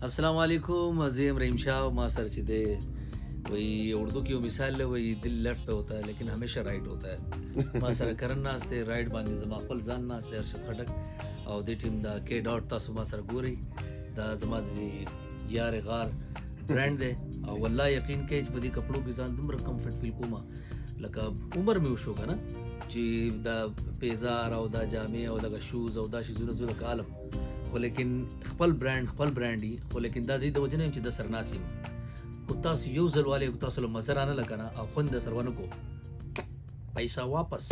अस्सलाम वालेकुम। अज़ीम रहीम शाह माँ सर चिदे वही उर्दू की वो मिसाल है, वही दिल लेफ्ट पे होता है लेकिन हमेशा राइट होता है। माँ सर करन नास्ते राइट बांधी जमा खपल जान नास्ते अर्शद खटक और दी टीम दा के डॉट तासु माँ सर गोरी दा जमा दी यार गार ब्रांड दे और वल्ला यकीन के बदी कपड़ों की जान दुमर कंफर्ट फील कुमा लका उम्र में उशो का ना जी दा पेजार और दा जामे और दा शूज और दा शिजुर जुर कालम खो लेकिन खपल ब्रांड ही खो लेकिन दा दी द वजने च द सरनासी कुत्तास यू जल वाले कुत्तास लो मजर आने लगा ना और खुद द सरवानो को पैसा वापस।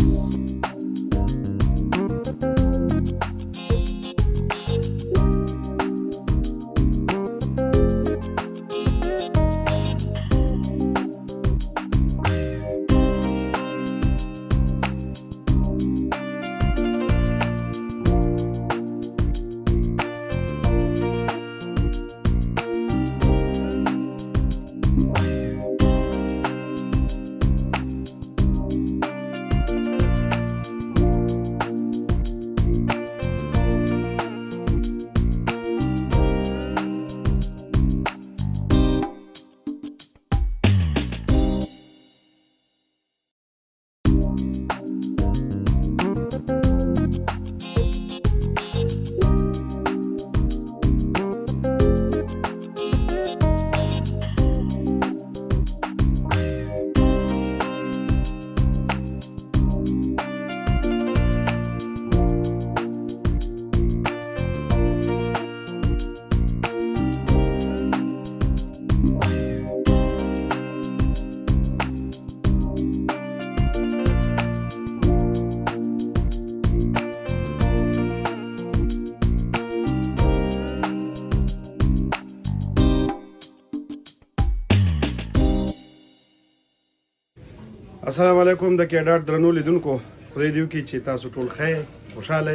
अस्सलाम वालेकुम د केडाट درنو لیدونکو خدای دیو کې چې تاسو ټول خیر خوشاله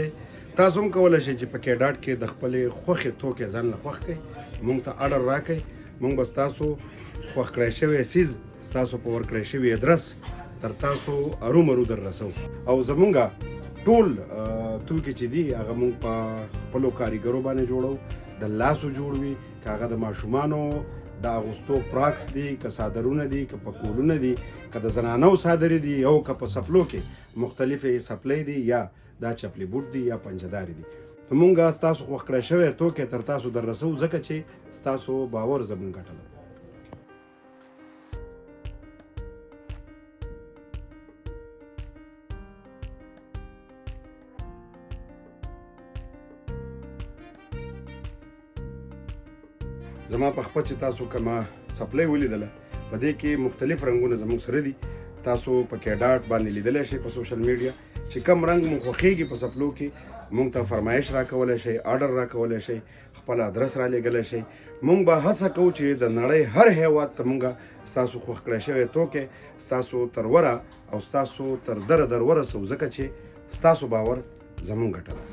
تاسو هم کولای شئ چې په کېډاټ کې د خپل خوخي توکې ځان له خوخ کړئ مونږ ته اډر راکړئ مونږ بس تاسو خوخ کړی شوی سیز تاسو په ور کړی شوی ادرس تر تاسو ارومرو در رسو او زمونږه ټول توکې چې دي هغه مونږ په خپلو کاریګرو باندې جوړو د لاسو جوړوي که هغه د ماشومانو د اغوستو پراکس دي که صادرونه دي که پکولونه دي که د زنانو صادرې دي او که په سپلو کې مختلفې سپلې دي یا دا چپلې بوټ دي یا پنجدارې دي نو مونږ ستاسو خوښ کړی شوی توکې تر تاسو در رسو ځکه چې ستاسو باور زموږ ګټه ده. زما په خپل چې تاسو کومه سپلای ولیدله په دې کې مختلف رنگونه زموږ سره دي تاسو په کېډاټ باندې لیدلی شئ په سوشل میډیا چې کوم رنگ مو خوښیږي په سپلو کې مونږ ته فرمایش راکولی شئ آرډر راکولی شئ خپل ادرس را لیږلی شئ مونږ به هڅه کوو چې د نړۍ هر هیواد ته مونږ ستاسو خوښ کړی شوی توکې ستاسو تر وره او ستاسو تر دره در ورسوو ځکه چې ستاسو باور زموږ ګټه ده.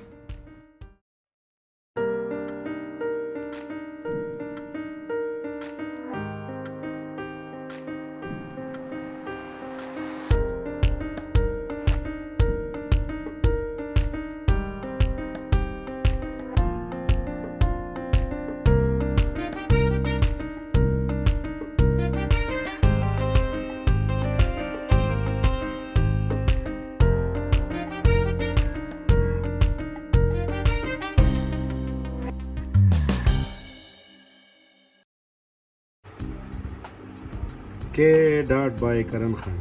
के ډاټ بای کرن خان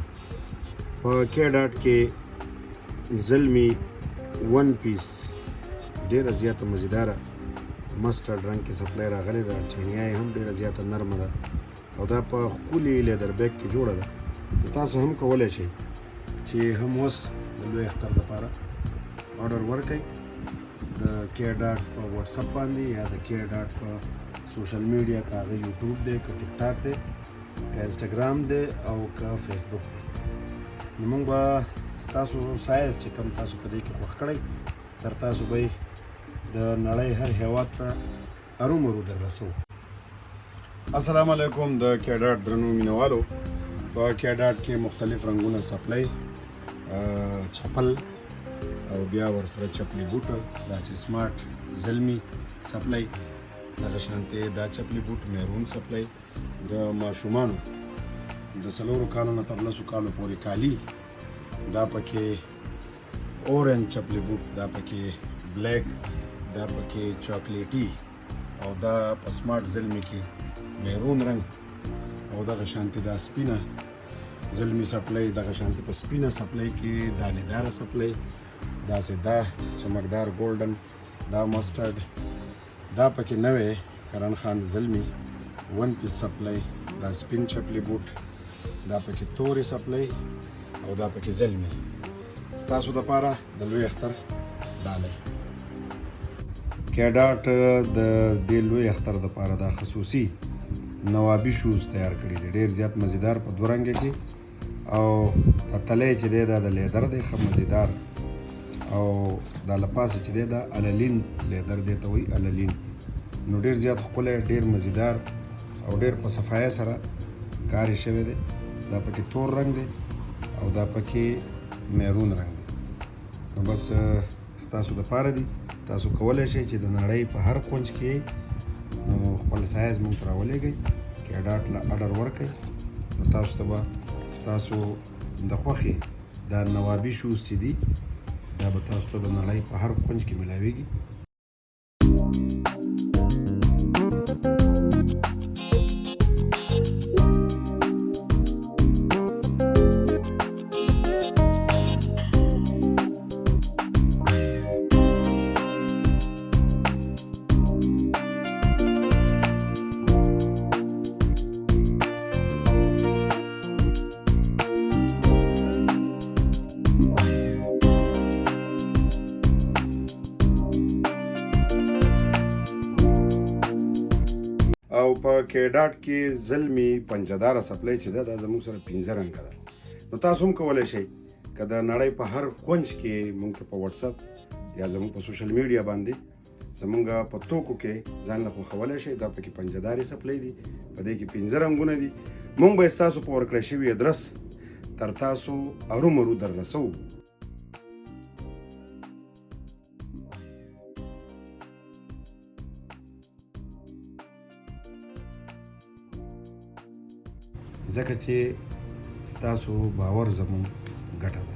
په کې ډاټ کې زلمی ون پیس ډیره زیاته مزیداره مسترډ رنګ کې سپلای راغلی ده چڼیا هم ډیره زیاته نرمه ده او دا په ښکلي لیدر بیگ کې جوړه ده تاسو هم کولی شئ چې هم اوس د لوی اختر دپاره آرډر ورکړئ د کې ډاټ په واتساپ باندې یا د کې ډاټ په سوشل میډیا که هغه یوټیوب دی که ټیک ټاک دی که انسټاګرام دی او که فیسبوک دی نو موږ به ستاسو سایز چې کوم تاسو په دې کې خوښ کړئ تر تاسو به یې د نړۍ هر هیواد ته ارومرو در رسو. السلام علیکم د کې ډاټ درنو مینوالو په کې ډاټ کې مختلف رنګونه سپلای چپل او بیا ورسره چپلی بوټ داسې سمارټ زلمی سپلای دغه شانتې دا چپلي بوټ میرون سپلی د ماشومانو د 4 کالو نه تر 10 کالو پورې کالي، دا پکې اورنج چپلي بوټ، دا پکې بلیک، دا پکې چاکلیټي او دا په سمارټ زلمي کې میرون رنګ او دغه شانتې دا سپینه زلمی سپلی، دغه شانتې په سپینه سپلی کې دانېداره سپلی، داسې دا چمکدار ګولډن، دا مسټرډ، دا پکې نوی کرن خان زلمی 1 پیس سپلی، دا سپین چپلی بوټ، دا پکې تورې سپلی او دا پکې زلمی. ستاسو دپاره د لوی اختر ډالۍ کیډاټ د دې لوی اختر دپاره دا خصوصي نوابي شوز تیار کړي دي، ډېر زیات مزیدار په دوه رنګه کې، او دا تلی چې دی دا د لیدر دی ښه مزیدار، او دا له پاسه چې دی دا اللین لیدر دی ته وایي اللین، نو ډېر زیات ښکلی، ډېر مزیدار او ډېر په صفایه سره کار یې شوی دی. دا پکې تور رنګ دی او دا پکې میرون رنګ دی. نو بس ستاسو دپاره دي، تاسو کولی شئ چې د نړۍ په هر کونج کې نو خپل سایز موږ ته راولېږئ، کیډاټ له اډر ورکئ، نو تاسو ته به ستاسو د خوښې دا نوابي شوز چې دي دا به تاسو ته د نړۍ په هر کونج کې ملاویږي. او په کیډاټ کې زلمی پنجداره سپلی چې ده دا زموږ سره 15 رنګه ده. نو تاسو هم کولی شئ که د نړۍ په هر کونج کې موږ ته په واتساپ یا زموږ په سوشل میډیا باندې زموږ په توکو کې ځان له خوښولی شئ. دا پکې پنجدارې سپلی دي، په دې کې 15 رنګونه دي. موږ به ستاسو په ورکړی شوي ادرس تر تاسو ارومرو در رسوو. ځکه چې ستاسو باور زموږ ګټه ده.